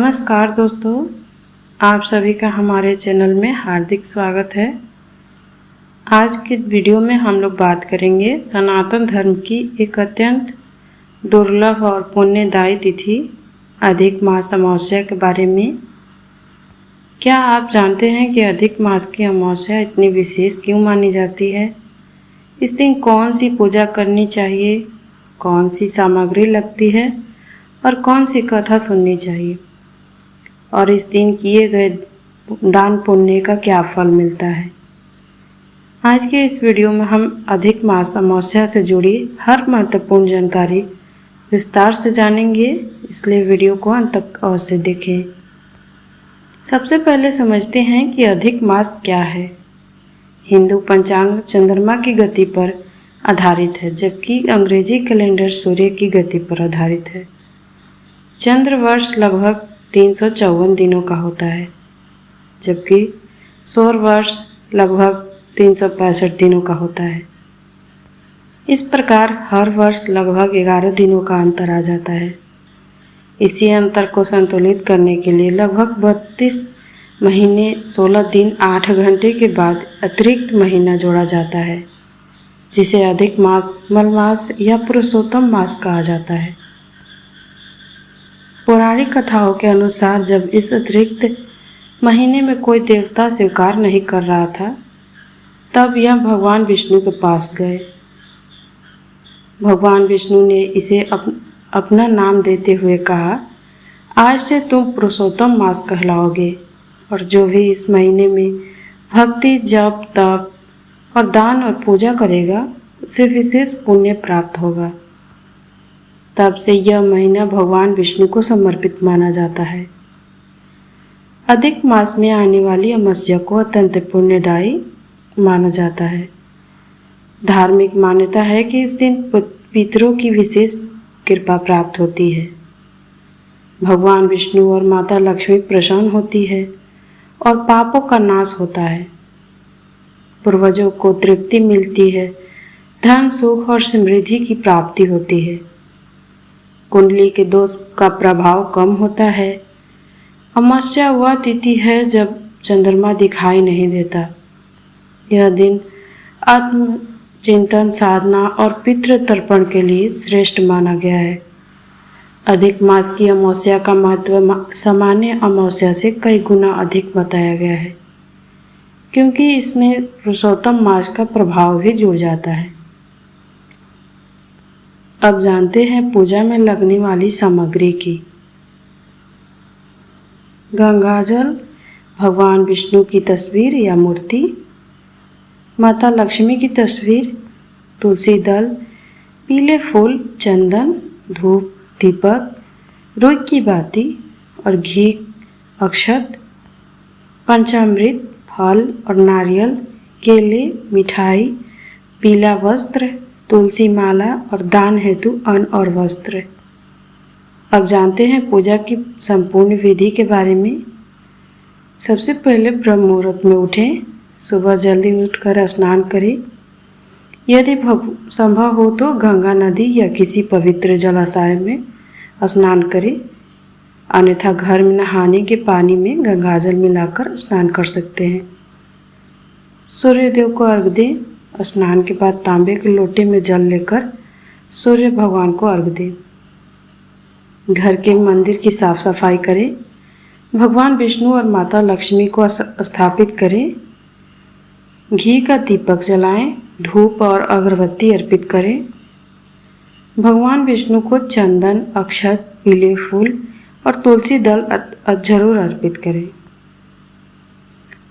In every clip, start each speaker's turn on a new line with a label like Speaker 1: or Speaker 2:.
Speaker 1: नमस्कार दोस्तों, आप सभी का हमारे चैनल में हार्दिक स्वागत है। आज की वीडियो में हम लोग बात करेंगे सनातन धर्म की एक अत्यंत दुर्लभ और पुण्यदायी तिथि अधिक मास अमावस्या के बारे में। क्या आप जानते हैं कि अधिक मास की अमावस्या इतनी विशेष क्यों मानी जाती है? इस दिन कौन सी पूजा करनी चाहिए, कौन सी सामग्री लगती है और कौन सी कथा सुननी चाहिए, और इस दिन किए गए दान पुण्य का क्या फल मिलता है। आज के इस वीडियो में हम अधिक मास अमावस्या से जुड़ी हर महत्वपूर्ण जानकारी विस्तार से जानेंगे, इसलिए वीडियो को अंत तक अवश्य देखें। सबसे पहले समझते हैं कि अधिक मास क्या है। हिंदू पंचांग चंद्रमा की गति पर आधारित है, जबकि अंग्रेजी कैलेंडर सूर्य की गति पर आधारित है। चंद्र वर्ष लगभग 354 दिनों का होता है, जबकि सौर वर्ष लगभग 365 दिनों का होता है। इस प्रकार हर वर्ष लगभग 11 दिनों का अंतर आ जाता है। इसी अंतर को संतुलित करने के लिए लगभग 32 महीने 16 दिन 8 घंटे के बाद अतिरिक्त महीना जोड़ा जाता है, जिसे अधिक मास, मलमास या पुरुषोत्तम मास कहा जाता है। पौराणिक कथाओं के अनुसार जब इस अतिरिक्त महीने में कोई देवता स्वीकार नहीं कर रहा था, तब यह भगवान विष्णु के पास गए। भगवान विष्णु ने इसे अपना नाम देते हुए कहा, आज से तुम पुरुषोत्तम मास कहलाओगे, और जो भी इस महीने में भक्ति, जप, तप और दान और पूजा करेगा उसे विशेष पुण्य प्राप्त होगा। तब से यह महीना भगवान विष्णु को समर्पित माना जाता है। अधिक मास में आने वाली अमावस्या को अत्यंत पुण्यदायी माना जाता है। धार्मिक मान्यता है कि इस दिन पितरों की विशेष कृपा प्राप्त होती है, भगवान विष्णु और माता लक्ष्मी प्रसन्न होती है और पापों का नाश होता है। पूर्वजों को तृप्ति मिलती है, धन, सुख और समृद्धि की प्राप्ति होती है। कुंडली के दोष का प्रभाव कम होता है। अमावस्या वह तिथि है जब चंद्रमा दिखाई नहीं देता। यह दिन आत्म चिंतन, साधना और पितृ तर्पण के लिए श्रेष्ठ माना गया है। अधिक मास की अमावस्या का महत्व सामान्य अमावस्या से कई गुना अधिक बताया गया है, क्योंकि इसमें पुरुषोत्तम मास का प्रभाव भी जुड़ जाता है। अब जानते हैं पूजा में लगने वाली सामग्री की। गंगाजल, भगवान विष्णु की तस्वीर या मूर्ति, माता लक्ष्मी की तस्वीर, तुलसी दल, पीले फूल, चंदन, धूप, दीपक, रुई की बाती और घी, अक्षत, पंचामृत, फल और नारियल, केले, मिठाई, पीला वस्त्र, तुलसी माला और दान हेतु अन्न और वस्त्र। अब जानते हैं पूजा की संपूर्ण विधि के बारे में। सबसे पहले ब्रह्म मुहूर्त में उठें, सुबह जल्दी उठकर स्नान करें। यदि संभव हो तो गंगा नदी या किसी पवित्र जलाशय में स्नान करें, अन्यथा घर में नहाने के पानी में गंगाजल मिलाकर स्नान कर सकते हैं। सूर्यदेव को अर्घ्य दें। स्नान के बाद तांबे के लोटे में जल लेकर सूर्य भगवान को अर्घ्य दें। घर के मंदिर की साफ सफाई करें। भगवान विष्णु और माता लक्ष्मी को स्थापित करें। घी का दीपक जलाएं। धूप और अगरबत्ती अर्पित करें। भगवान विष्णु को चंदन, अक्षत, पीले फूल और तुलसी दल जरूर अर्पित करें।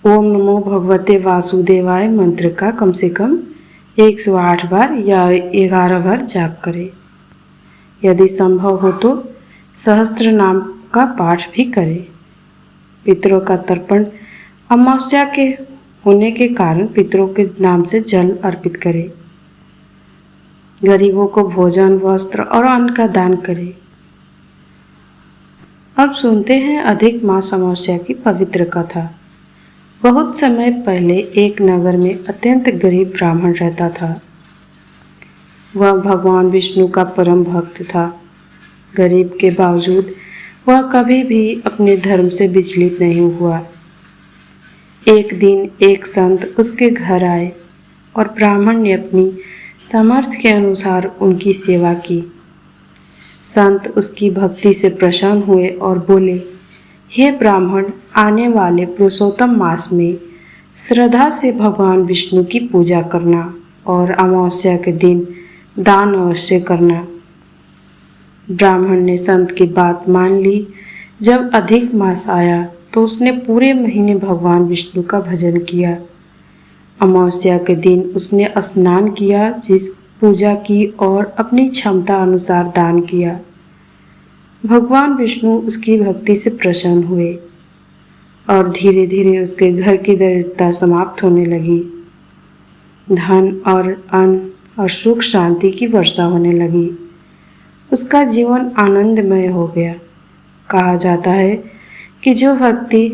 Speaker 1: ओम नमो भगवते वासुदेवाय मंत्र का कम से कम 108 बार या 11 बार जाप करें। यदि संभव हो तो सहस्त्र नाम का पाठ भी करें। पितरों का तर्पण, अमावस्या के होने के कारण पितरों के नाम से जल अर्पित करें। गरीबों को भोजन, वस्त्र और अन्न का दान करें। अब सुनते हैं अधिक मास अमावस्या की पवित्र कथा। बहुत समय पहले एक नगर में अत्यंत गरीब ब्राह्मण रहता था। वह भगवान विष्णु का परम भक्त था। गरीब के बावजूद वह कभी भी अपने धर्म से विचलित नहीं हुआ। एक दिन एक संत उसके घर आए और ब्राह्मण ने अपनी सामर्थ्य के अनुसार उनकी सेवा की। संत उसकी भक्ति से प्रसन्न हुए और बोले, हे ब्राह्मण, आने वाले पुरुषोत्तम मास में श्रद्धा से भगवान विष्णु की पूजा करना और अमावस्या के दिन दान अवश्य करना। ब्राह्मण ने संत की बात मान ली। जब अधिक मास आया तो उसने पूरे महीने भगवान विष्णु का भजन किया। अमावस्या के दिन उसने स्नान किया, जिस पूजा की और अपनी क्षमता अनुसार दान किया। भगवान विष्णु उसकी भक्ति से प्रसन्न हुए और धीरे धीरे उसके घर की दरिद्रता समाप्त होने लगी। धन और अन्न और सुख शांति की वर्षा होने लगी। उसका जीवन आनंदमय हो गया। कहा जाता है कि जो व्यक्ति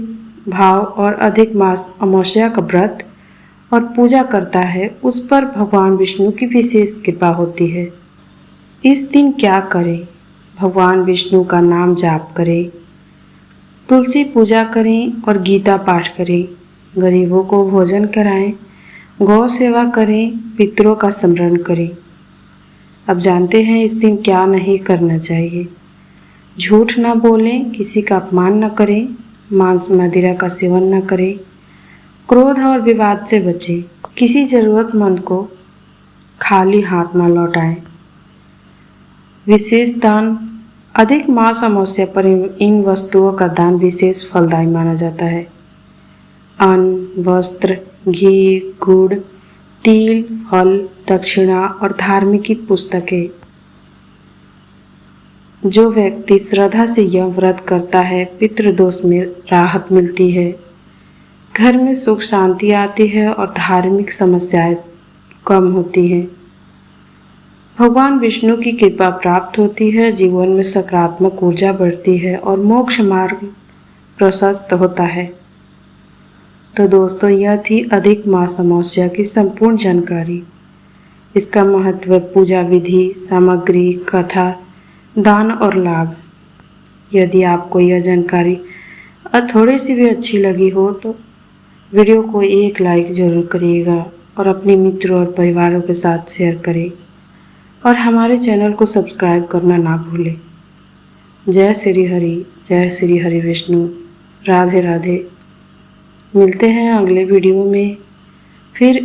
Speaker 1: भाव और अधिक मास अमावस्या का व्रत और पूजा करता है, उस पर भगवान विष्णु की विशेष कृपा होती है। इस दिन क्या करें? भगवान विष्णु का नाम जाप करें, तुलसी पूजा करें और गीता पाठ करें, गरीबों को भोजन कराएं, गौ सेवा करें, पितरों का स्मरण करें। अब जानते हैं इस दिन क्या नहीं करना चाहिए। झूठ न बोलें, किसी का अपमान न करें, मांस मदिरा का सेवन न करें, क्रोध और विवाद से बचें, किसी ज़रूरतमंद को खाली हाथ न लौटाएं। विशेष दान। अधिक मास अमावस्या पर इन वस्तुओं का दान विशेष फलदायी माना जाता है। अन्न, वस्त्र, घी, गुड़, तिल, फल, दक्षिणा और धार्मिक पुस्तकें। जो व्यक्ति श्रद्धा से यह व्रत करता है, पितृदोष में राहत मिलती है, घर में सुख शांति आती है और धार्मिक समस्याएं कम होती हैं। भगवान विष्णु की कृपा प्राप्त होती है, जीवन में सकारात्मक ऊर्जा बढ़ती है और मोक्ष मार्ग प्रशस्त होता है। तो दोस्तों, यह थी अधिक मास अमावस्या की संपूर्ण जानकारी। इसका महत्व, पूजा विधि, सामग्री, कथा, दान और लाभ। यदि आपको यह जानकारी थोड़ी सी भी अच्छी लगी हो तो वीडियो को एक लाइक ज़रूर करिएगा और अपने मित्रों और परिवारों के साथ शेयर करें और हमारे चैनल को सब्सक्राइब करना ना भूलें। जय श्री हरि, जय श्री हरि विष्णु। राधे राधे। मिलते हैं अगले वीडियो में फिर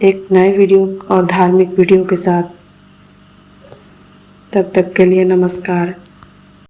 Speaker 1: एक नए वीडियो और धार्मिक वीडियो के साथ। तब तक के लिए नमस्कार।